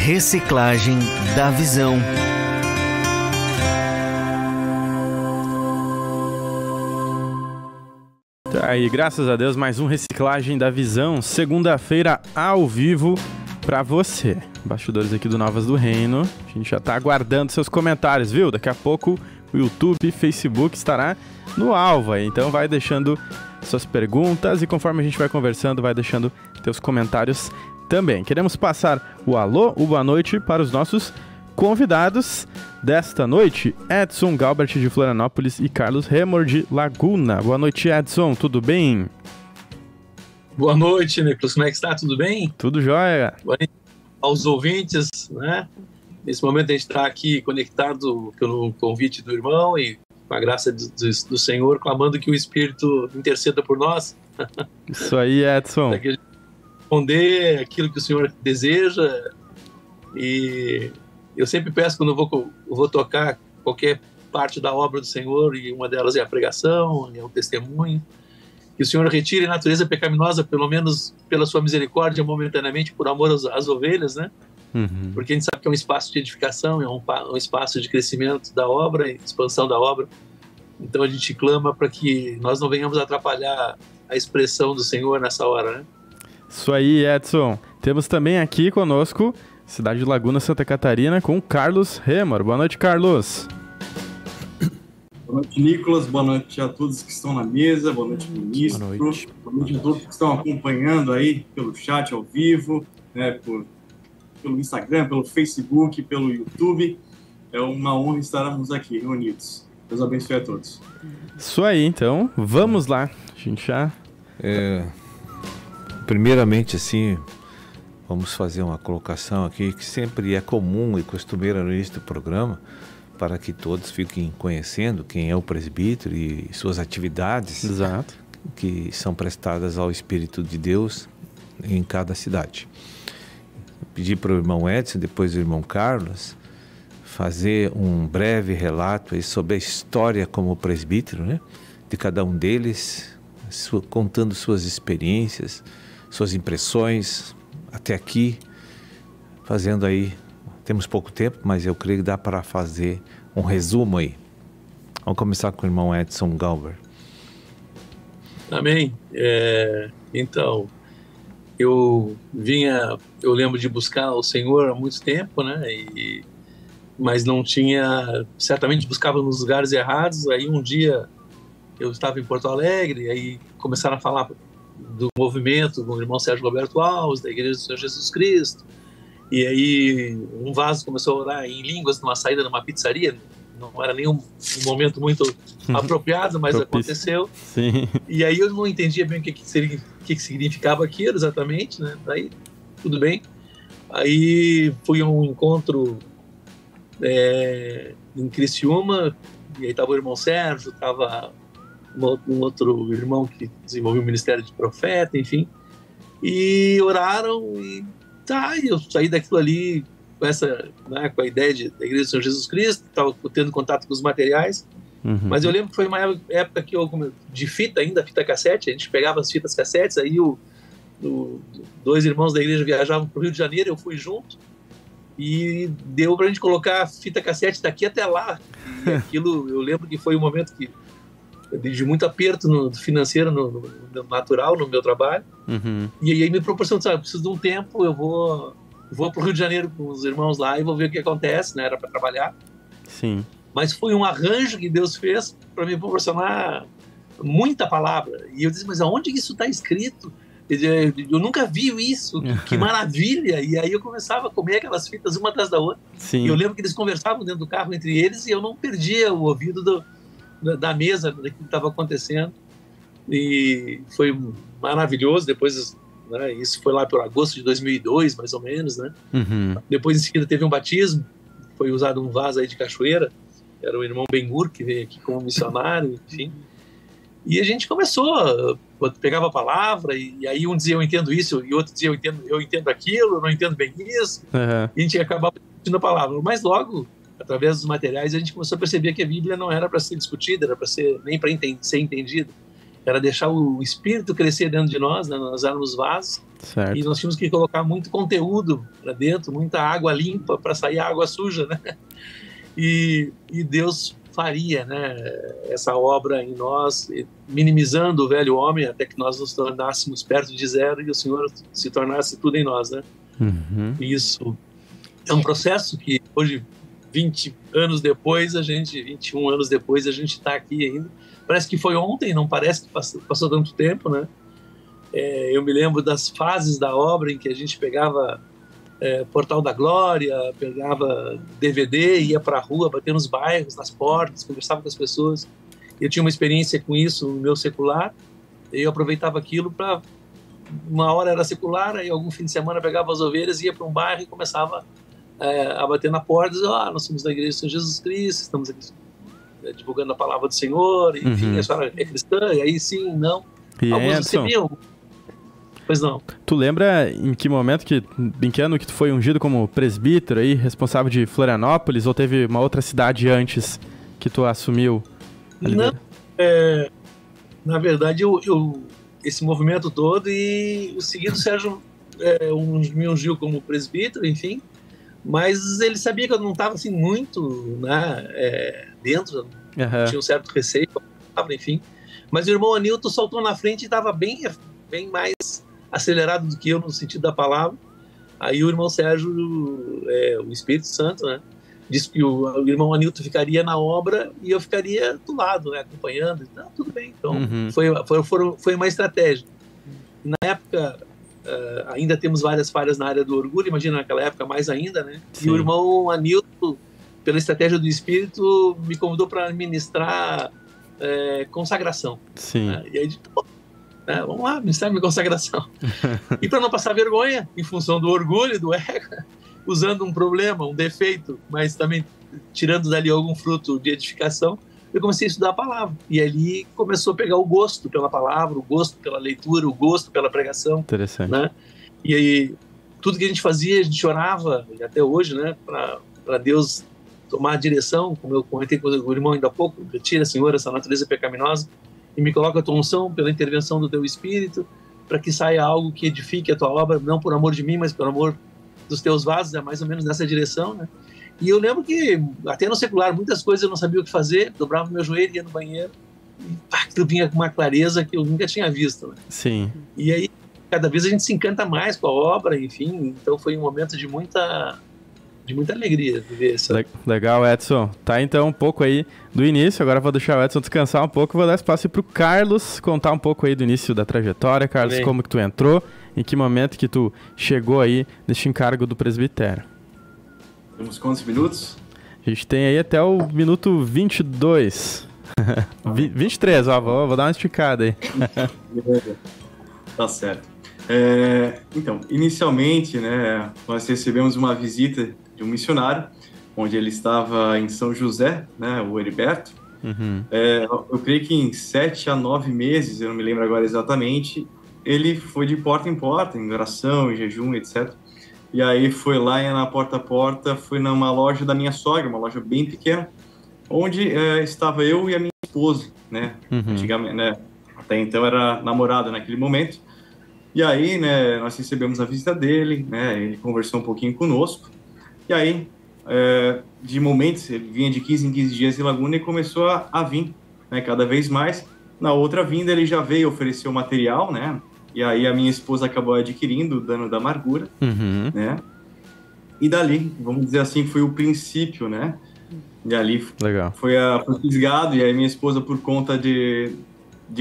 Reciclagem da Visão. Tá aí, graças a Deus, mais um Reciclagem da Visão, segunda-feira ao vivo pra você. Bastidores aqui do Novas do Reino. A gente já tá aguardando seus comentários, viu? Daqui a pouco o YouTube, Facebook estará no alvo aí. Então vai deixando suas perguntas e conforme a gente vai conversando, vai deixando teus comentários também. Queremos passar o alô, o boa noite para os nossos convidados desta noite, Edson Galbert de Florianópolis e Carlos Remor de Laguna. Boa noite, Edson, tudo bem? Boa noite, Nicolas, como é que está? Tudo bem? Tudo jóia. Boa noite aos ouvintes, né? Nesse momento a gente está aqui conectado pelo convite do irmão e com a graça do Senhor, clamando que o Espírito interceda por nós. Isso aí, Edson. Para que a gente responder aquilo que o Senhor deseja. E eu sempre peço, quando eu vou tocar qualquer parte da obra do Senhor, e uma delas é a pregação, é o testemunho, que o Senhor retire a natureza pecaminosa, pelo menos pela sua misericórdia, momentaneamente, por amor às ovelhas, né? Uhum. Porque a gente sabe que é um espaço de edificação, é um espaço de crescimento da obra, expansão da obra. Então a gente clama para que nós não venhamos atrapalhar a expressão do Senhor nessa hora, né? Isso aí, Edson. Temos também aqui conosco, cidade de Laguna, Santa Catarina, com o Carlos Remor. Boa noite, Carlos. Boa noite, Nicolas. Boa noite a todos que estão na mesa. Boa noite, ministro. Boa noite a todos que estão acompanhando aí pelo chat ao vivo, né, pelo Instagram, pelo Facebook, pelo YouTube. É uma honra estarmos aqui reunidos. Deus abençoe a todos. Isso aí, então. Vamos lá. A gente já... Primeiramente, assim, vamos fazer uma colocação aqui que sempre é comum e costumeira no início do programa, para que todos fiquem conhecendo quem é o presbítero e suas atividades. Exato. Que são prestadas ao Espírito de Deus em cada cidade. Pedi para o irmão Edson, depois do irmão Carlos, fazer um breve relato aí sobre a história como presbítero, né, de cada um deles, contando suas experiências, suas impressões até aqui, fazendo aí, temos pouco tempo, mas eu creio que dá para fazer um resumo aí. Vamos começar com o irmão Edson Galbert. Amém. Então, eu lembro de buscar o Senhor há muito tempo, né? Mas não tinha, certamente buscava nos lugares errados. Aí um dia eu estava em Porto Alegre, aí começaram a falar do movimento com o irmão Sérgio Roberto Alves, da Igreja do Senhor Jesus Cristo. E aí um vaso começou a orar em línguas numa saída numa pizzaria. Não era nem um momento muito apropriado, mas aconteceu. Sim. E aí eu não entendia bem o que significava aquilo exatamente, né? Daí, tudo bem. Aí fui a um encontro em Criciúma, e aí estava o irmão Sérgio, estava um outro irmão que desenvolveu o ministério de profeta, enfim. E oraram e eu saí daquilo ali com essa, né, com a ideia da Igreja do Senhor Jesus Cristo, estava tendo contato com os materiais. Uhum. Mas eu lembro que foi uma época que de fita cassete, a gente pegava as fitas cassetes, aí dois irmãos da igreja viajavam para o Rio de Janeiro, eu fui junto, e deu para a gente colocar a fita cassete daqui até lá. E aquilo, eu lembro que foi um momento de muito aperto financeiro, no natural, no meu trabalho. Uhum. E aí me proporcionou, sabe, preciso de um tempo, eu vou para o Rio de Janeiro com os irmãos lá e vou ver o que acontece, né? Era para trabalhar. Sim. Mas foi um arranjo que Deus fez para me proporcionar muita palavra. E eu disse, mas aonde isso está escrito? Eu nunca vi isso, que maravilha! E aí eu começava a comer aquelas fitas uma atrás da outra. Sim. E eu lembro que eles conversavam dentro do carro entre eles e eu não perdia o ouvido da mesa daquilo que estava acontecendo. E foi maravilhoso. Depois, né, isso foi lá por agosto de 2002, mais ou menos, né? Uhum. Depois, em seguida, teve um batismo. Foi usado um vaso aí de cachoeira. Era o irmão Ben-Hur, que veio aqui como missionário, enfim. E a gente começou, pegava a palavra, e aí um dizia eu entendo isso, e outro dizia eu entendo aquilo, eu não entendo bem isso. Uhum. E a gente acabava discutindo a palavra. Mas logo, através dos materiais, a gente começou a perceber que a Bíblia não era para ser discutida, era para ser nem para ser entendida. era deixar o Espírito crescer dentro de nós, né? Nós éramos vasos, Certo. e nós tínhamos que colocar muito conteúdo para dentro, muita água limpa para sair a água suja, né? E Deus faria, né, essa obra em nós, minimizando o velho homem até que nós nos tornássemos perto de zero e o Senhor se tornasse tudo em nós, né? Uhum. Isso é um processo que hoje, 20 anos depois, 21 anos depois, a gente está aqui ainda. Parece que foi ontem, não parece que passou tanto tempo, né? Eu me lembro das fases da obra em que a gente pegava Portal da Glória, pegava DVD, ia para a rua, bater nos bairros, nas portas, conversava com as pessoas. Eu tinha uma experiência com isso no meu secular, e eu aproveitava aquilo para... Uma hora era secular, aí algum fim de semana pegava as ovelhas, ia para um bairro e começava a bater na porta, e dizer, nós somos da Igreja do Senhor Jesus Cristo, estamos aqui divulgando a palavra do Senhor, enfim, a senhora é cristã, e aí sim, não. E Alguns Edson, recebiam. Pois não. tu lembra em que ano que tu foi ungido como presbítero aí, responsável de Florianópolis, ou teve uma outra cidade antes que tu assumiu? Não, na verdade, esse movimento todo, e o seguinte, o Sérgio me ungiu como presbítero, enfim, mas ele sabia que eu não estava assim muito, né, dentro, tinha um certo receio, enfim, mas o irmão Anilton saltou na frente e estava bem mais acelerado do que eu no sentido da palavra. Aí o irmão Sérgio, o Espírito Santo, né, disse que o irmão Anilton ficaria na obra e eu ficaria do lado, né, acompanhando. Não, tudo bem. Então foi uma estratégia. Na época ainda temos várias falhas na área do orgulho, imagina naquela época mais ainda, né? Sim. E o irmão Anilton, pela estratégia do Espírito, me convidou para ministrar consagração. Sim. E aí, vamos lá, ministrar minha consagração. E para não passar vergonha, em função do orgulho, do ego, usando um problema, um defeito, mas também tirando dali algum fruto de edificação, eu comecei a estudar a palavra. E ali começou a pegar o gosto pela palavra, o gosto pela leitura, o gosto pela pregação. Interessante. Né? E aí, tudo que a gente fazia, a gente orava, até hoje, né, para Deus tomar a direção, como eu comentei com o irmão ainda há pouco, retira, Senhor, essa natureza pecaminosa e me coloca a tua unção pela intervenção do teu Espírito, para que saia algo que edifique a tua obra, não por amor de mim, mas por amor dos teus vasos, é mais ou menos nessa direção, né? E eu lembro que, até no secular, muitas coisas eu não sabia o que fazer, dobrava meu joelho, ia no banheiro, e aquilo vinha com uma clareza que eu nunca tinha visto, né? Sim. E aí, cada vez a gente se encanta mais com a obra, enfim, então foi um momento de muita alegria viver essa. Legal, Edson. Tá, então, um pouco aí do início, agora vou deixar o Edson descansar um pouco, vou dar espaço pro Carlos contar um pouco aí do início da trajetória. Carlos, como que tu entrou, em que momento que tu chegou aí neste encargo do presbitério? Temos quantos minutos? A gente tem aí até o minuto 22. 23, ó, vou dar uma esticada aí. Tá certo. Então, inicialmente, né, nós recebemos uma visita de um missionário, onde ele estava em São José, né, o Heriberto. Uhum. Eu creio que em 7 a 9 meses, eu não me lembro agora exatamente, ele foi de porta em porta, em oração, em jejum, etc. E aí foi lá na porta a porta, foi numa loja da minha sogra, uma loja bem pequena, onde estava eu e a minha esposa, né? Uhum. Antigamente, né? Até então era namorada naquele momento. E aí, né, nós recebemos a visita dele, né? Ele conversou um pouquinho conosco. E aí, de momentos, ele vinha de 15 em 15 dias em Laguna e começou a vir, né? Cada vez mais. Na outra vinda, ele já veio oferecer o material, né? E aí a minha esposa acabou adquirindo o Dano da Amargura, né? E dali, vamos dizer assim, foi o princípio, né? E ali foi fisgado, e aí minha esposa, por conta de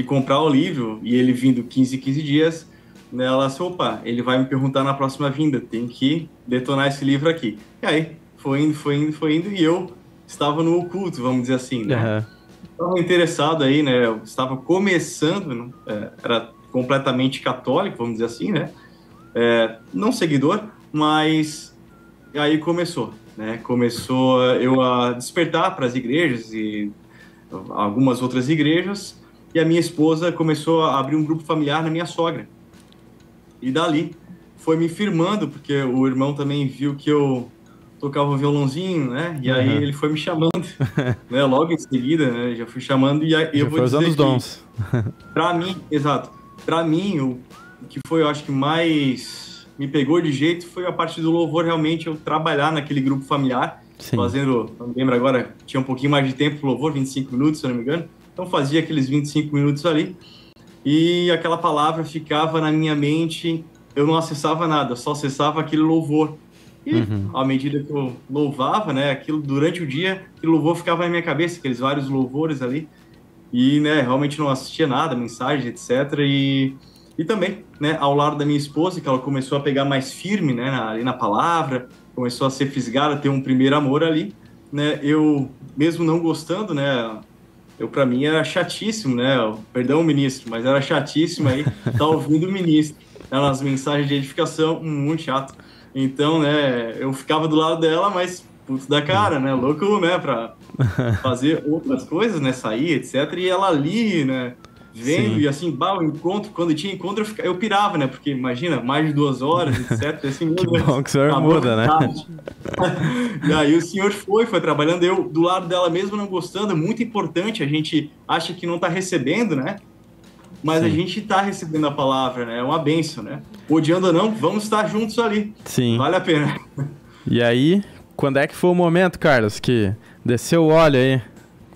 comprar o livro, e ele vindo 15 em 15 dias, né, ela disse, opa, ele vai me perguntar na próxima vinda, tem que detonar esse livro aqui. E aí, foi indo, e eu estava no oculto, vamos dizer assim, né? Estava interessado aí, né? Eu estava começando, era completamente católico, vamos dizer assim, né? Não seguidor, mas aí começou, né? Começou eu a despertar para as igrejas e algumas outras igrejas, e a minha esposa começou a abrir um grupo familiar na minha sogra. E dali foi me firmando, porque o irmão também viu que eu tocava o violãozinho, né? E aí ele foi me chamando, né? Logo em seguida, né? Já fui chamando e aí eu vou dizer os dons. Para mim, exato. Para mim, o que foi, eu acho que mais me pegou de jeito foi a parte do louvor, realmente eu trabalhar naquele grupo familiar, fazendo, não me lembro agora, tinha um pouquinho mais de tempo pro louvor, 25 minutos, se eu não me engano. Então fazia aqueles 25 minutos ali e aquela palavra ficava na minha mente, eu não acessava nada, só acessava aquele louvor. E à medida que eu louvava, né, aquilo durante o dia, aquele louvor ficava na minha cabeça, aqueles vários louvores ali, e, né, realmente não assistia nada, mensagem, etc. E também, né, ao lado da minha esposa, que ela começou a pegar mais firme, né, ali na palavra, começou a ser fisgada, ter um primeiro amor ali, né, eu, mesmo não gostando, né, para mim era chatíssimo, né, perdão, ministro, mas era chatíssimo aí estar ouvindo o ministro, né, nas mensagens de edificação, muito chato. Então, né, eu ficava do lado dela, mas putz da cara, né, louco, né, pra fazer outras coisas, né, sair, etc. E ela ali, né, vendo, e assim, o encontro, quando tinha encontro, eu pirava, né, porque imagina, mais de 2 horas, etc. Assim, meu Deus, bom que o senhor muda, né? E aí o senhor foi trabalhando, eu do lado dela mesmo não gostando, é muito importante, a gente acha que não tá recebendo, né? Mas a gente está recebendo a palavra, né? É uma bênção, né? Odiando ou não, vamos estar juntos ali. Sim. Vale a pena. E aí, quando é que foi o momento, Carlos, que desceu o óleo aí?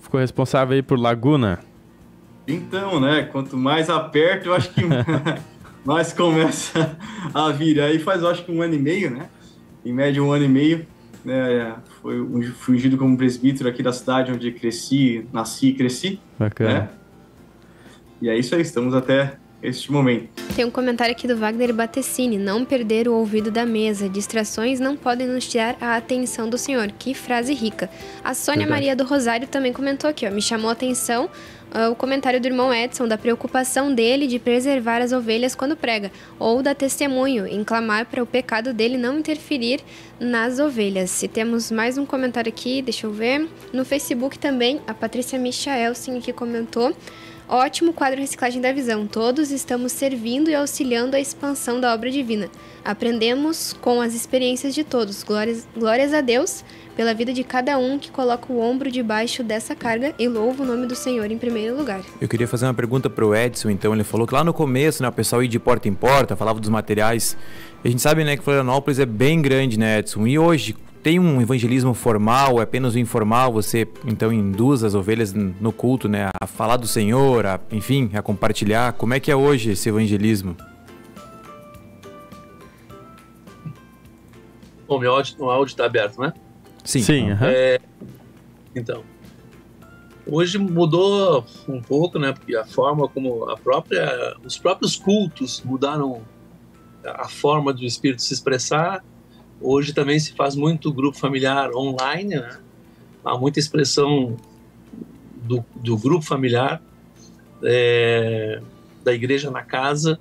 Ficou responsável aí por Laguna? Então, né? Quanto mais aperto, eu acho que mais começa a vir. Aí faz, eu acho que 1 ano e meio, né? Em média, 1 ano e meio. Né? Fui ungido como presbítero aqui da cidade onde nasci e cresci. Bacana. Né? E é isso aí, estamos até este momento. Tem um comentário aqui do Wagner Battessini: não perder o ouvido da mesa, distrações não podem nos tirar a atenção do Senhor. Que frase rica. A Sônia Maria do Rosário também comentou aqui, ó, me chamou a atenção o comentário do irmão Edson, da preocupação dele de preservar as ovelhas quando prega, ou da testemunho, em clamar para o pecado dele não interferir nas ovelhas. E temos mais um comentário aqui, deixa eu ver, no Facebook também, a Patrícia Michaelsen aqui comentou: ótimo quadro Reciclagem da Visão. Todos estamos servindo e auxiliando a expansão da obra divina. Aprendemos com as experiências de todos. Glórias a Deus pela vida de cada um que coloca o ombro debaixo dessa carga e louva o nome do Senhor em primeiro lugar. Eu queria fazer uma pergunta pro Edson, então. Ele falou que lá no começo, né, o pessoal ia de porta em porta, falava dos materiais. A gente sabe, né, que Florianópolis é bem grande, né, Edson? E hoje tem um evangelismo formal, é apenas o informal? Você, então, induz as ovelhas no culto, né, a falar do Senhor, enfim, a compartilhar. Como é que é hoje esse evangelismo? Bom, meu áudio está aberto, né? Sim. Então, hoje mudou um pouco, né? Porque a forma como os próprios cultos mudaram a forma do Espírito se expressar. Hoje também se faz muito grupo familiar online, né? Há muita expressão do grupo familiar, da igreja na casa,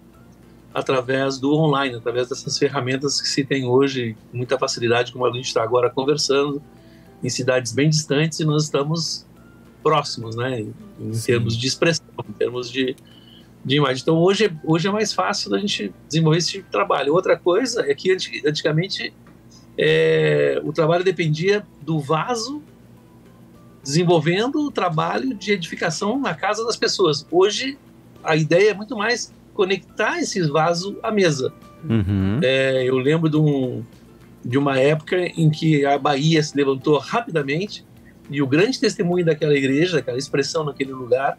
através do online, através dessas ferramentas que se tem hoje, com muita facilidade, como a gente está agora conversando, em cidades bem distantes, e nós estamos próximos, né? Em termos de expressão, em termos de imagem. Então, hoje é mais fácil da gente desenvolver esse tipo de trabalho. Outra coisa é que, antigamente, o trabalho dependia do vaso desenvolvendo o trabalho de edificação na casa das pessoas. Hoje, a ideia é muito mais conectar esses vasos à mesa. Eu lembro de uma época em que a Bahia se levantou rapidamente, e o grande testemunho daquela igreja, daquela expressão naquele lugar,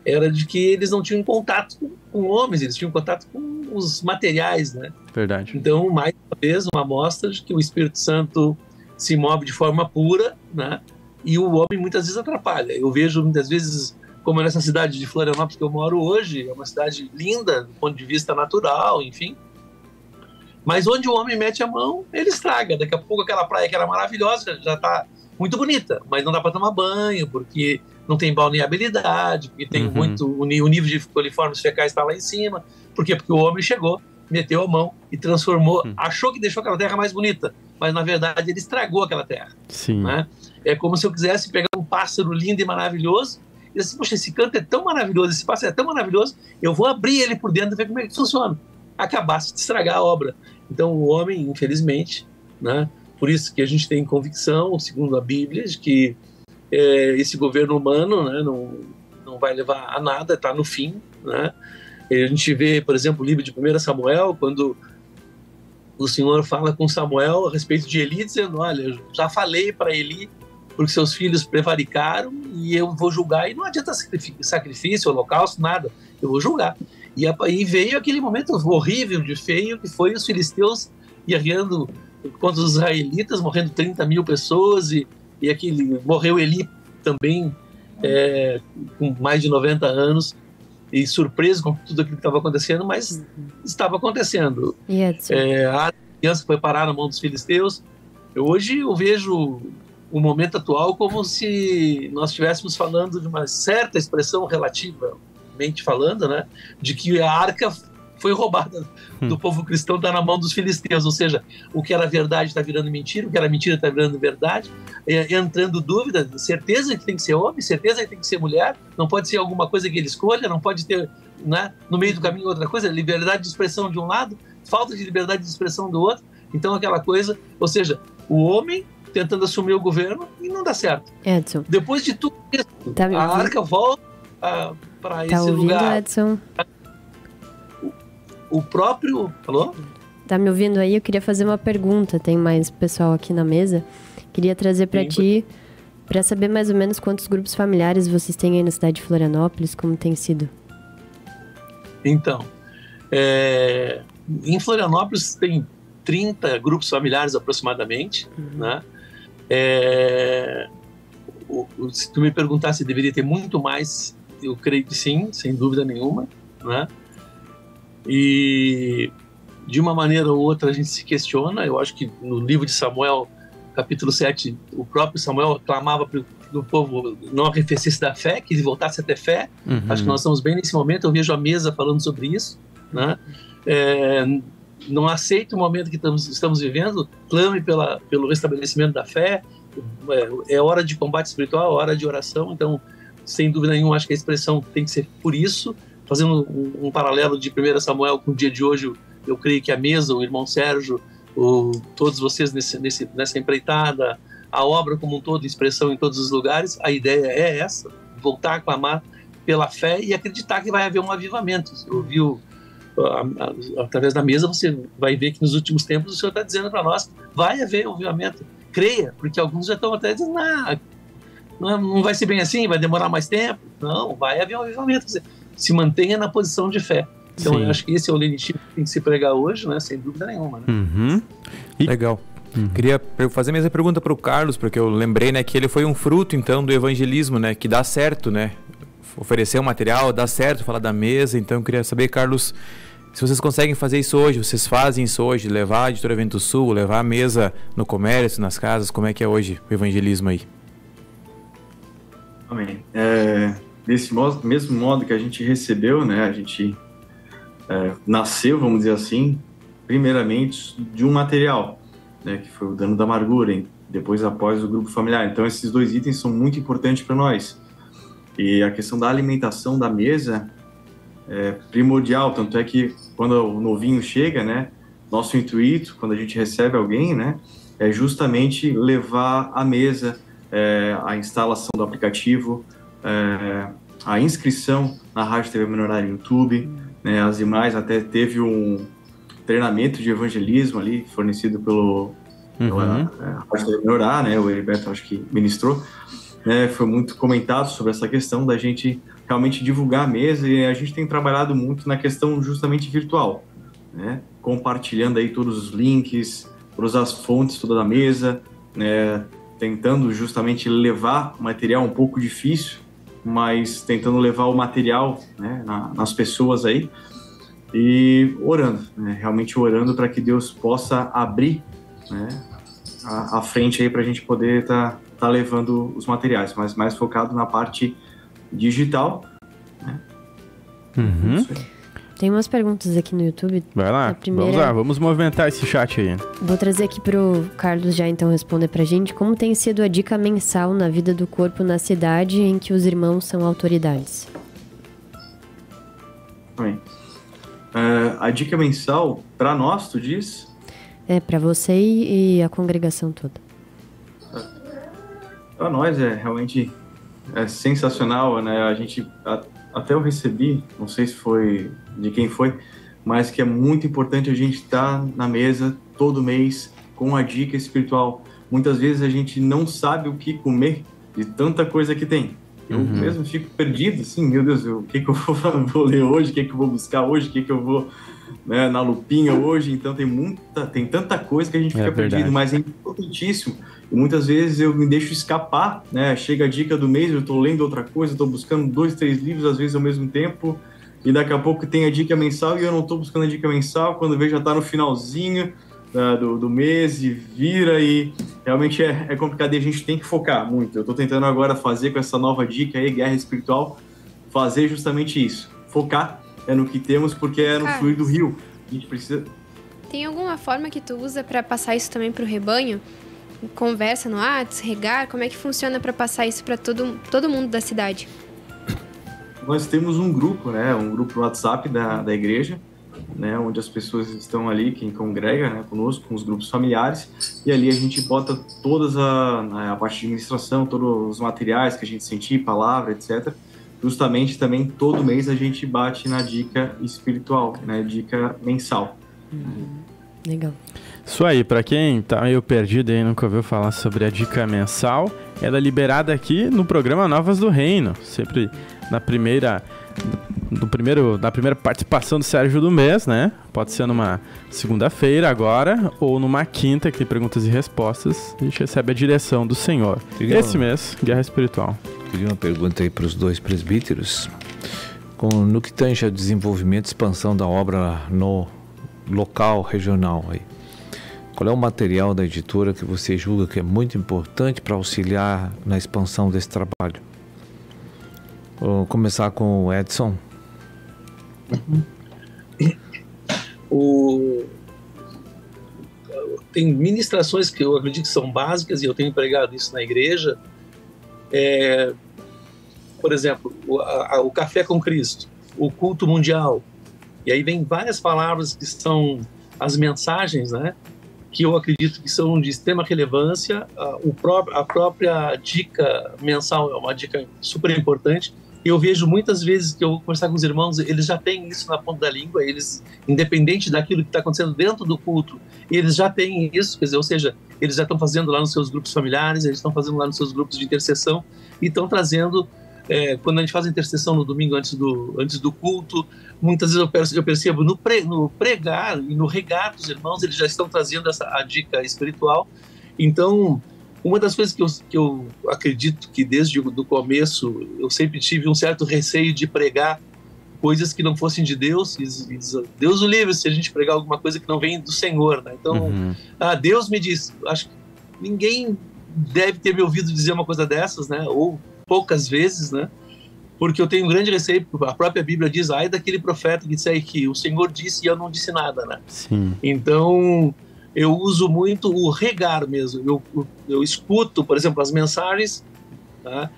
era de que eles não tinham contato com homens, eles tinham contato com os materiais, né? Verdade. Então, mais uma vez, uma amostra de que o Espírito Santo se move de forma pura, né? E o homem muitas vezes atrapalha. Eu vejo muitas vezes, como nessa cidade de Florianópolis que eu moro hoje, é uma cidade linda do ponto de vista natural, enfim. Mas onde o homem mete a mão, ele estraga. Daqui a pouco aquela praia que era maravilhosa já está muito bonita, mas não dá para tomar banho, porque não tem balneabilidade, porque tem o nível de coliformes fecais está lá em cima. Por quê? Porque o homem chegou, meteu a mão e transformou, achou que deixou aquela terra mais bonita, mas na verdade ele estragou aquela terra. Sim. Né? É como se eu quisesse pegar um pássaro lindo e maravilhoso e assim, poxa, esse canto é tão maravilhoso, esse pássaro é tão maravilhoso, eu vou abrir ele por dentro e ver como é que funciona. Acabasse de estragar a obra. Então o homem, infelizmente, né, por isso que a gente tem convicção, segundo a Bíblia, de que esse governo humano, né, não vai levar a nada, está no fim, né? A gente vê, por exemplo, o livro de 1 Samuel, quando o Senhor fala com Samuel a respeito de Eli, dizendo: olha, eu já falei para Eli, porque seus filhos prevaricaram e eu vou julgar, e não adianta sacrifício, holocausto, nada, eu vou julgar. E aí veio aquele momento horrível de feio, que foi os filisteus guerreando contra os israelitas, morrendo 30 mil pessoas, e morreu Eli também, com mais de 90 anos, e surpreso com tudo aquilo que estava acontecendo, mas estava acontecendo. A criança foi parar na mão dos filisteus. Hoje eu vejo o momento atual como se nós estivéssemos falando de uma certa expressão, relativamente falando, né, de que a arca foi roubada do povo cristão, está na mão dos filisteus, ou seja, o que era verdade está virando mentira, o que era mentira está virando verdade, entrando dúvida, certeza que tem que ser homem, certeza que tem que ser mulher, não pode ser alguma coisa que ele escolha, não pode ter, né, no meio do caminho outra coisa, liberdade de expressão de um lado, falta de liberdade de expressão do outro, então aquela coisa, ou seja, o homem tentando assumir o governo e não dá certo. Edson. Depois de tudo isso, a arca volta para esse lugar. Edson? O próprio... Alô? Tá me ouvindo aí? Eu queria fazer uma pergunta. Tem mais pessoal aqui na mesa. Queria trazer para ti, para saber mais ou menos quantos grupos familiares vocês têm aí na cidade de Florianópolis, como tem sido? Então, em Florianópolis tem 30 grupos familiares aproximadamente, né? Se tu me perguntar se deveria ter muito mais, eu creio que sim, sem dúvida nenhuma, né? E de uma maneira ou outra a gente se questiona. Eu acho que no livro de Samuel, capítulo 7, o próprio Samuel clamava para o povo não arrefecesse da fé, que voltasse a ter fé. Acho que nós estamos bem nesse momento. Eu vejo a mesa falando sobre isso, né? Não aceite o momento que estamos vivendo, clame pelo restabelecimento da fé. É hora de combate espiritual, hora de oração. Então, sem dúvida nenhuma, acho que a expressão tem que ser por isso. Fazendo um paralelo de 1 Samuel com o dia de hoje, eu creio que a mesa, o irmão Sérgio, todos vocês nessa empreitada, a obra como um todo, expressão em todos os lugares, a ideia é essa: voltar a clamar pela fé e acreditar que vai haver um avivamento. Através da mesa você vai ver que nos últimos tempos o Senhor está dizendo para nós: vai haver um avivamento, creia, porque alguns já estão até dizendo: não vai ser bem assim, vai demorar mais tempo. Não, vai haver um avivamento. Se mantenha na posição de fé. Então, eu acho que esse é o leitmotiv que tem que se pregar hoje, né? Sem dúvida nenhuma. Né? Legal. Queria fazer a mesma pergunta para o Carlos, porque eu lembrei, né, que ele foi um fruto, então, do evangelismo, né? Que dá certo, né? Oferecer o material, dá certo, falar da mesa. Então, eu queria saber, Carlos, se vocês conseguem fazer isso hoje, vocês fazem isso hoje, levar a Editora Vento Sul, levar a mesa no comércio, nas casas, como é que é hoje o evangelismo aí? Amém. Desse mesmo modo que a gente recebeu, né, a gente nasceu, vamos dizer assim, primeiramente de um material, né, que foi o dano da amargura, depois após o grupo familiar. Então esses dois itens são muito importantes para nós. E a questão da alimentação da mesa é primordial, tanto é que quando o novinho chega, né, nosso intuito, quando a gente recebe alguém, né, é justamente levar a mesa, a instalação do aplicativo, a inscrição na Rádio TV Menorá no YouTube, né, as demais, até teve um treinamento de evangelismo ali, fornecido pela Rádio TV Menorá, né, o Heriberto acho que ministrou, né, foi muito comentado sobre essa questão da gente realmente divulgar a mesa, e a gente tem trabalhado muito na questão justamente virtual, né, compartilhando aí todos os links, todas as fontes toda da mesa, né, tentando justamente levar material um pouco difícil, mas tentando levar o material, né, nas pessoas aí, e orando, né, realmente orando para que Deus possa abrir, né, a frente aí para a gente poder tá levando os materiais, mas mais focado na parte digital, né? Tem umas perguntas aqui no YouTube. Vai lá, vamos lá, vamos movimentar esse chat aí. Vou trazer aqui pro Carlos já então responder pra gente como tem sido a dica mensal na vida do corpo na cidade em que os irmãos são autoridades. Bem, a dica mensal para nós, tu diz? Para você e a congregação toda. Para nós realmente sensacional, né? A gente, até eu recebi, não sei se foi de quem foi, mas que é muito importante a gente estar na mesa todo mês com a dica espiritual. Muitas vezes a gente não sabe o que comer de tanta coisa que tem. Eu mesmo fico perdido, assim, meu Deus, o que eu vou ler hoje, o que eu vou buscar hoje, o que eu vou, né, na lupinha hoje. Então tem tanta coisa que a gente fica perdido, mas é importantíssimo. E muitas vezes eu me deixo escapar, né? Chega a dica do mês, eu estou lendo outra coisa, estou buscando 2, 3 livros às vezes ao mesmo tempo, e daqui a pouco tem a dica mensal e eu não estou buscando a dica mensal, quando vejo já está no finalzinho do mês e vira, e realmente é complicado e a gente tem que focar muito. Eu estou tentando agora fazer com essa nova dica aí, Guerra Espiritual, fazer justamente isso, focar no que temos, porque é no fluir do rio. A gente precisa... Tem alguma forma que tu usa para passar isso também para o rebanho? Conversa no WhatsApp, regar? Como é que funciona para passar isso para todo mundo da cidade? Nós temos um grupo, né? Um grupo no WhatsApp da igreja, né? Onde as pessoas estão ali, quem congrega, né, conosco, com os grupos familiares, e ali a gente bota todas a parte de administração, todos os materiais que a gente sentir, palavra, etc. Justamente também todo mês a gente bate na dica espiritual, né? Dica mensal. Legal. Isso aí, para quem tá meio perdido e nunca ouviu falar sobre a dica mensal, ela é liberada aqui no programa Novas do Reino, sempre na primeira participação do Sérgio do mês, né? Pode ser numa segunda-feira agora ou numa quinta, que tem perguntas e respostas. A gente recebe a direção do Senhor. Esse mês, Guerra Espiritual. Queria uma pergunta aí para os dois presbíteros. No que tange ao desenvolvimento e expansão da obra no local, regional aí. Qual é o material da editora que você julga que é muito importante para auxiliar na expansão desse trabalho? Vou começar com o Edson. Tem ministrações que eu acredito que são básicas e eu tenho pregado isso na igreja. Por exemplo, o Café com Cristo, o culto mundial. E aí vem várias palavras que são as mensagens, né? Que eu acredito que são de extrema relevância. A própria dica mensal é uma dica super importante. Eu vejo muitas vezes que eu vou conversar com os irmãos, eles já têm isso na ponta da língua, eles, independente daquilo que está acontecendo dentro do culto, eles já têm isso, quer dizer, ou seja, eles já estão fazendo lá nos seus grupos familiares, eles estão fazendo lá nos seus grupos de intercessão e estão trazendo, quando a gente faz a intercessão no domingo antes do culto, muitas vezes eu percebo no pregar e no regar dos irmãos, eles já estão trazendo a dica espiritual. Então, uma das coisas que eu acredito que desde o começo eu sempre tive um certo receio de pregar coisas que não fossem de Deus. Deus o livre se a gente pregar alguma coisa que não vem do Senhor, né? Então, Deus me disse. Acho que ninguém deve ter me ouvido dizer uma coisa dessas, né? Ou poucas vezes, né? Porque eu tenho um grande receio. A própria Bíblia diz, ai daquele profeta que disser que o Senhor disse e eu não disse nada, né? Sim. Então, eu uso muito o regar mesmo. Eu escuto, por exemplo, as mensagens, tá?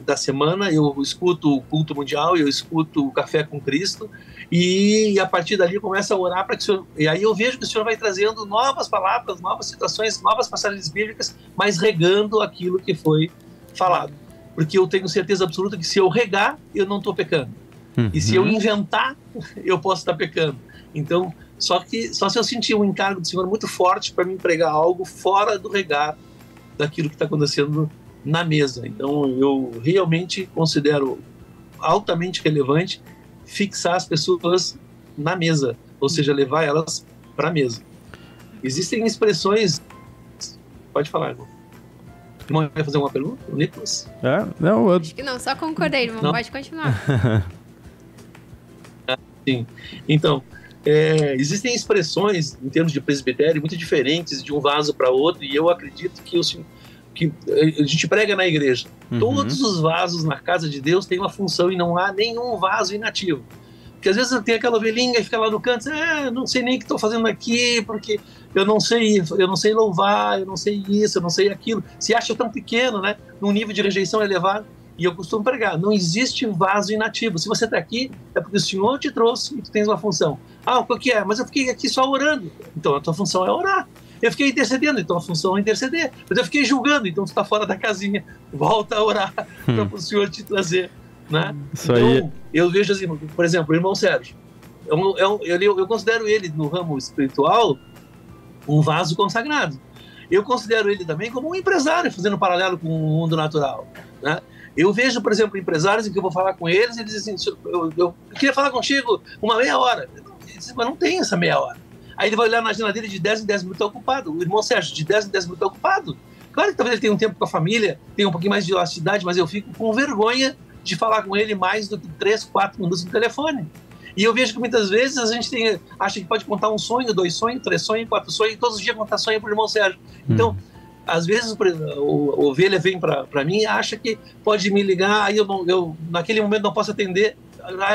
Da semana, eu escuto o culto mundial, eu escuto o Café com Cristo, e a partir dali eu começo a orar para que o Senhor... E aí eu vejo que o Senhor vai trazendo novas palavras, novas situações, novas passagens bíblicas, mas regando aquilo que foi falado. Porque eu tenho certeza absoluta que se eu regar, eu não estou pecando. E se eu inventar, eu posso estar pecando. Então, só se eu sentir um encargo do Senhor muito forte para me pregar algo fora do regar daquilo que está acontecendo na mesa. Então, eu realmente considero altamente relevante fixar as pessoas na mesa, ou seja, levar elas para a mesa. Existem expressões... Pode falar, irmão. O irmão vai fazer uma pergunta? O Nicolas? Não, acho que não, só concordei, irmão. Não? Pode continuar. Sim. Então, existem expressões, em termos de presbitério, muito diferentes de um vaso para outro, e eu acredito que a gente prega na igreja. Todos os vasos na casa de Deus têm uma função e não há nenhum vaso inativo. Porque às vezes tem aquela ovelhinha e fica lá no canto, não sei nem o que estou fazendo aqui, porque eu não sei louvar, eu não sei isso, eu não sei aquilo. Se acha tão pequeno, né? Num nível de rejeição elevado. E eu costumo pregar, não existe vaso inativo. Se você está aqui, é porque o Senhor te trouxe e tu tens uma função. Ah, o que é? Mas eu fiquei aqui só orando. Então a tua função é orar. Eu fiquei intercedendo, então a função é interceder. Mas eu fiquei julgando, então tu está fora da casinha. Volta a orar para o Senhor te trazer. Né? Então, eu vejo assim, por exemplo, o irmão Sérgio. Eu considero ele, no ramo espiritual, um vaso consagrado. Eu considero ele também como um empresário, fazendo um paralelo com o mundo natural. Né? Eu vejo, por exemplo, empresários em que eu vou falar com eles, eles dizem assim, eu queria falar contigo uma meia hora. Mas não tem essa meia hora. Aí ele vai olhar na agenda dele, de 10 em 10 minutos ocupado. O irmão Sérgio, de 10 em 10 minutos ocupado. Claro que talvez ele tenha um tempo com a família, tenha um pouquinho mais de elasticidade, mas eu fico com vergonha de falar com ele mais do que 3, 4 minutos no telefone. E eu vejo que muitas vezes a gente acha que pode contar um sonho, 2 sonhos, 3 sonhos, 4 sonhos, e todos os dias contar sonho para o irmão Sérgio. Então, às vezes o ovelha vem para mim e acha que pode me ligar, aí eu naquele momento não posso atender,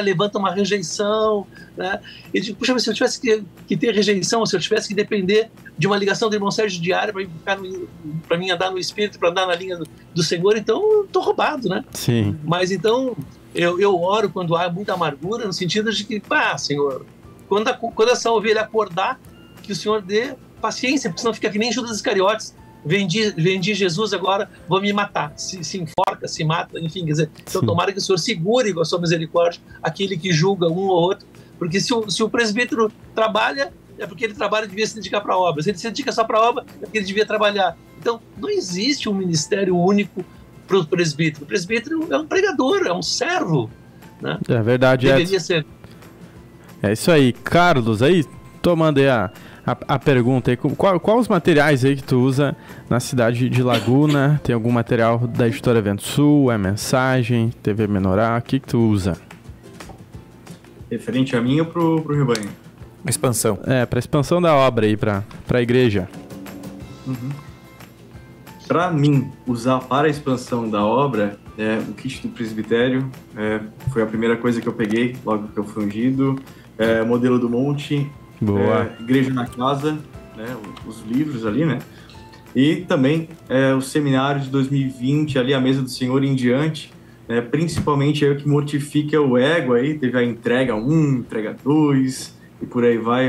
levanta uma rejeição, né? E digo, puxa, mas se eu tivesse que ter rejeição, se eu tivesse que depender de uma ligação do irmão Sérgio diária para mim andar no espírito, para andar na linha do Senhor, então eu estou roubado, né? Sim. Mas então eu oro quando há muita amargura, no sentido de que, Senhor, quando essa ovelha acordar, que o Senhor dê paciência, porque senão fica que nem Judas Iscariotes. Vendi Jesus, agora vou me matar. Se enforca, se mata, enfim, quer dizer, então tomara que o Senhor segure com a sua misericórdia aquele que julga um ou outro, porque se o presbítero trabalha, é porque ele trabalha e devia se dedicar para a obra. Se ele se dedica só para a obra, é porque ele devia trabalhar. Então, não existe um ministério único para o presbítero. O presbítero é um pregador, é um servo. Né? É verdade, deveria ser. É isso aí. Carlos, aí, tomando aí a pergunta aí, qual os materiais aí que tu usa na cidade de Laguna? Tem algum material da Editora Vento Sul? É mensagem? TV Menorá? O que tu usa? Referente a mim ou pro rebanho? Uma expansão. Pra expansão da obra aí, pra igreja. Para mim, usar para a expansão da obra, o kit do presbitério foi a primeira coisa que eu peguei logo que eu fui ungido. Modelo do monte. Boa. Igreja na Casa, né, os livros ali, né? E também o seminário de 2020, ali a Mesa do Senhor em diante, principalmente o que mortifica o ego aí, teve a entrega 1, entrega 2, e por aí vai,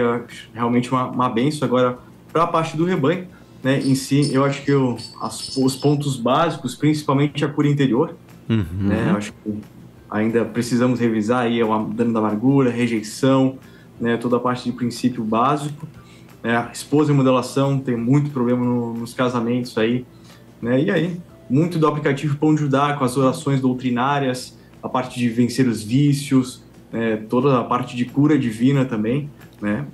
realmente uma bênção. Agora, para a parte do rebanho, né, em si, eu acho que os pontos básicos, principalmente a cura interior, né, eu acho que ainda precisamos revisar aí o dano da amargura, rejeição, né, toda a parte de princípio básico. A esposa e modelação tem muito problema nos casamentos aí, né, e aí muito do aplicativo Pão de Judá com as orações doutrinárias, a parte de vencer os vícios, toda a parte de cura divina também, né,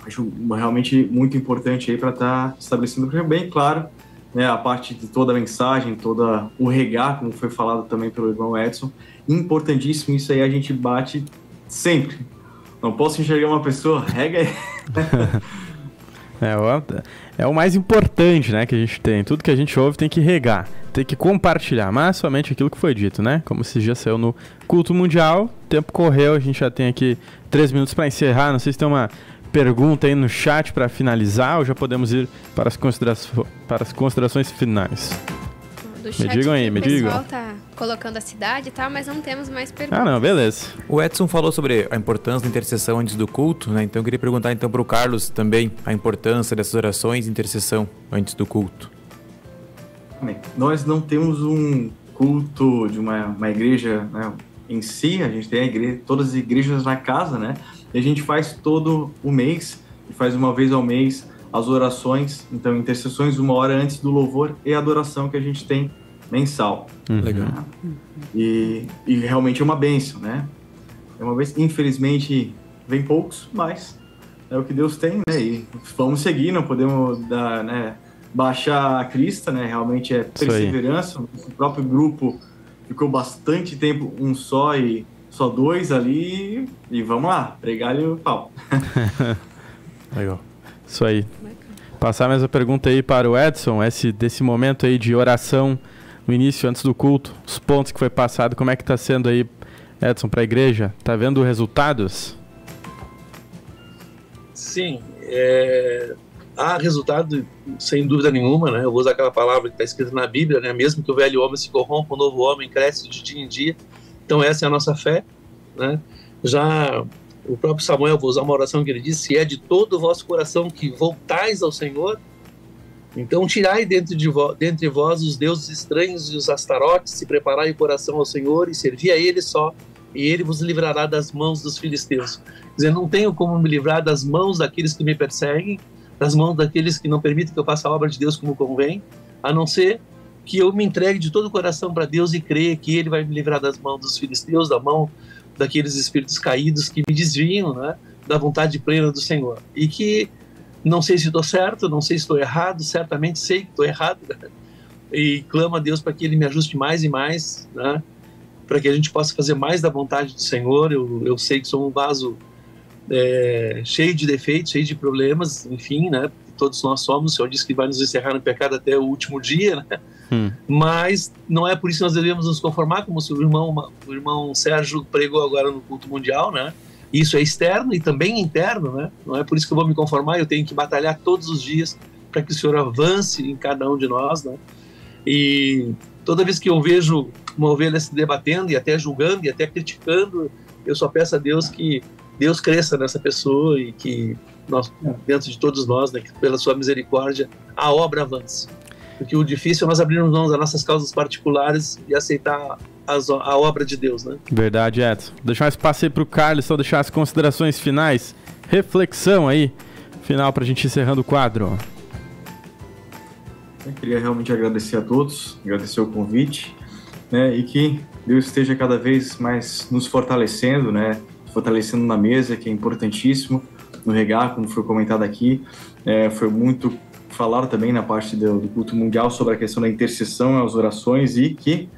acho realmente muito importante aí para estar estabelecendo bem claro, né, a parte de toda a mensagem, toda o regar, como foi falado também pelo irmão Edson, importantíssimo. Isso aí a gente bate sempre. Não posso enxergar uma pessoa, rega aí. É o mais importante, né, que a gente tem. Tudo que a gente ouve tem que regar, tem que compartilhar, mas somente aquilo que foi dito, né? Como esse já saiu no culto mundial, o tempo correu, a gente já tem aqui 3 minutos para encerrar. Não sei se tem uma pergunta aí no chat para finalizar ou já podemos ir para as considerações finais. Do chat, me digam aí, me digam. O pessoal tá colocando a cidade e tal, mas não temos mais perguntas. Não, beleza. O Edson falou sobre a importância da intercessão antes do culto, né? Então eu queria perguntar então para o Carlos também a importância dessas orações de intercessão antes do culto. Nós não temos um culto de uma igreja, né, em si, a gente tem todas as igrejas na casa, né? E a gente faz todo o mês, e faz uma vez ao mês as orações, então intercessões 1 hora antes do louvor e a adoração que a gente tem mensal. Legal. E realmente é uma bênção, né? É uma bênção. Infelizmente vem poucos, mas é o que Deus tem, né? E vamos seguir, não podemos baixar a crista, né? Realmente é perseverança. O próprio grupo ficou bastante tempo um só e só 2 ali, e vamos lá, pregar-lhe o pau. Legal. Isso aí. Passar mais uma pergunta aí para o Edson, desse momento aí de oração no início, antes do culto, os pontos que foi passado, como é que está sendo aí, Edson, para a igreja? Tá vendo resultados? Sim, há resultado, sem dúvida nenhuma, né? Eu vou usar aquela palavra que está escrita na Bíblia, né? Mesmo que o velho homem se corrompa, o novo homem cresce de dia em dia. Então essa é a nossa fé, né? Já o próprio Samuel, vou usar uma oração que ele disse: se é de todo o vosso coração que voltais ao Senhor, então tirai dentre vós os deuses estranhos e os astarotes, e preparai o coração ao Senhor e servi a Ele só, e Ele vos livrará das mãos dos filisteus. Quer dizer, não tenho como me livrar das mãos daqueles que me perseguem, das mãos daqueles que não permitem que eu faça a obra de Deus como convém, a não ser que eu me entregue de todo o coração para Deus e creia que Ele vai me livrar das mãos dos filisteus, da mão daqueles espíritos caídos que me desviam, né, da vontade plena do Senhor. E que não sei se estou certo, não sei se estou errado, certamente sei que estou errado, né? E clamo a Deus para que Ele me ajuste mais e mais, né, para que a gente possa fazer mais da vontade do Senhor. Eu sei que sou um vaso cheio de defeitos, cheio de problemas, enfim, né? Todos nós somos. O Senhor disse que vai nos encerrar no pecado até o último dia, né? Mas não é por isso que nós devemos nos conformar, como o irmão Sérgio pregou agora no culto mundial, né? Isso é externo e também interno, né? Não é por isso que eu vou me conformar. Eu tenho que batalhar todos os dias para que o Senhor avance em cada um de nós, né? E toda vez que eu vejo uma ovelha se debatendo e até julgando e até criticando, eu só peço a Deus que Deus cresça nessa pessoa e que nós, dentro de todos nós, né, que pela sua misericórdia, a obra avance. Porque o difícil é nós abrirmos mãos das nossas causas particulares e aceitar a obra de Deus, né? Verdade, Edson. Vou deixar um espaço aí pro Carlos, só deixar as considerações finais, reflexão aí, final pra gente ir encerrando o quadro. Eu queria realmente agradecer a todos, agradecer o convite, né, e que Deus esteja cada vez mais nos fortalecendo, né, fortalecendo na mesa, que é importantíssimo, no regar, como foi comentado aqui. Foi muito falado também na parte do culto mundial sobre a questão da intercessão, as orações, e que,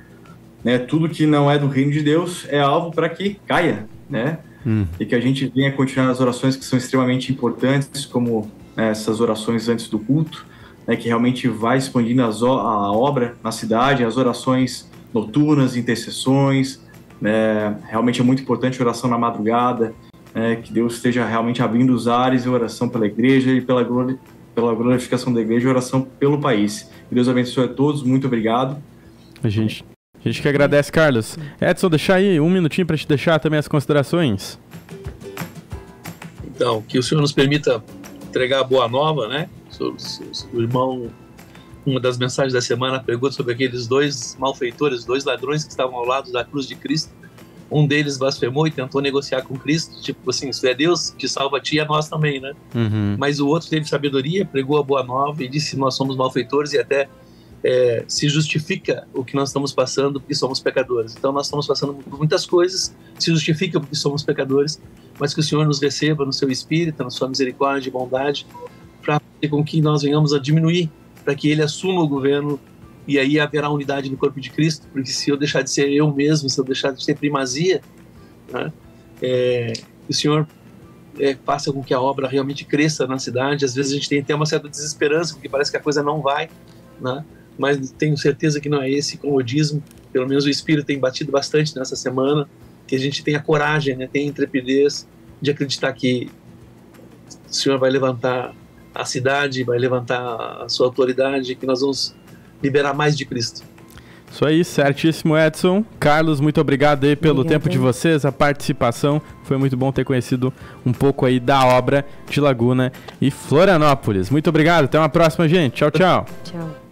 né, tudo que não é do reino de Deus é alvo para que caia, né? E que a gente venha continuar as orações que são extremamente importantes, como essas orações antes do culto, né, que realmente vai expandindo a obra na cidade, as orações noturnas, intercessões, realmente é muito importante a oração na madrugada, que Deus esteja realmente abrindo os ares, e oração pela igreja e pela glorificação da igreja, e oração pelo país. Que Deus abençoe a todos, muito obrigado. A gente que agradece, Carlos. Edson, deixar aí um minutinho para te deixar também as considerações. Então, que o Senhor nos permita entregar a boa nova, né? O irmão, uma das mensagens da semana, pergunta sobre aqueles dois malfeitores, dois ladrões que estavam ao lado da cruz de Cristo. Um deles blasfemou e tentou negociar com Cristo, tipo assim, se é Deus que salva a ti, é nós também, né? Mas o outro teve sabedoria, pregou a boa nova e disse: nós somos malfeitores, e até se justifica o que nós estamos passando porque somos pecadores. Então nós estamos passando por muitas coisas, se justifica porque somos pecadores, mas que o Senhor nos receba no seu espírito, na sua misericórdia e bondade, para fazer com que nós venhamos a diminuir, para que Ele assuma o governo. E aí haverá unidade no corpo de Cristo, porque se eu deixar de ser eu mesmo, se eu deixar de ser primazia, né, o Senhor faça com que a obra realmente cresça na cidade. Às vezes a gente tem até uma certa desesperança, porque parece que a coisa não vai, né, mas tenho certeza que não é esse comodismo. Pelo menos o Espírito tem batido bastante nessa semana, que a gente tenha coragem, né, tenha intrepidez de acreditar que o Senhor vai levantar a cidade, vai levantar a sua autoridade, que nós vamos liberar mais de Cristo. Isso aí, certíssimo, Edson. Carlos, muito obrigado aí pelo tempo de vocês, a participação. Foi muito bom ter conhecido um pouco aí da obra de Laguna e Florianópolis. Muito obrigado, até uma próxima, gente. Tchau, tchau. Tchau.